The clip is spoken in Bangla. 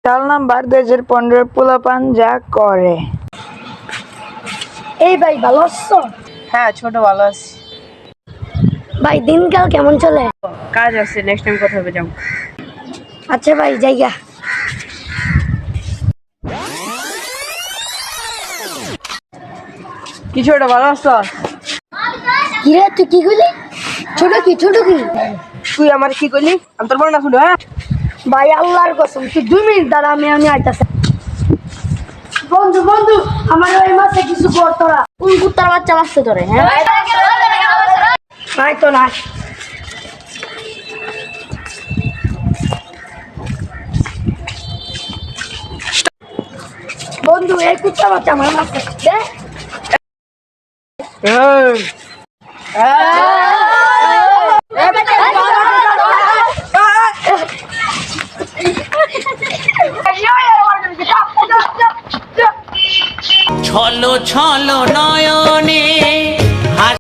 চাল নাম্বার 2015 পোলাপান যা করে। এই ভাই ভালো আছো? হ্যাঁ ছোট ভালো আছি। ভাই দিনকাল কেমন চলে? কাজ আছে, নেক্সট টাইম কথা হবে, যাও। আচ্ছা ভাই জায়গা। কি ছোট ভালো আছো? কি রে তুই কি কইলি? ছোট কি তুই আমার কি করলি? আমি তোর বড় না শুনো। হ্যাঁ ভাই আল্লাহর কসম তুই 2 মিনিট দাঁড়া, আমি আইতাছি। বন্ধু আমার ওই মাসে কিছু কর তোরা। কোন কুত্তার বাচ্চা বাচ্চা তোরে? হ্যাঁ নাই তো না। বন্ধু এই কুত্তা বাচ্চা আমার মাসে দে। ছলো ছলো নয়নে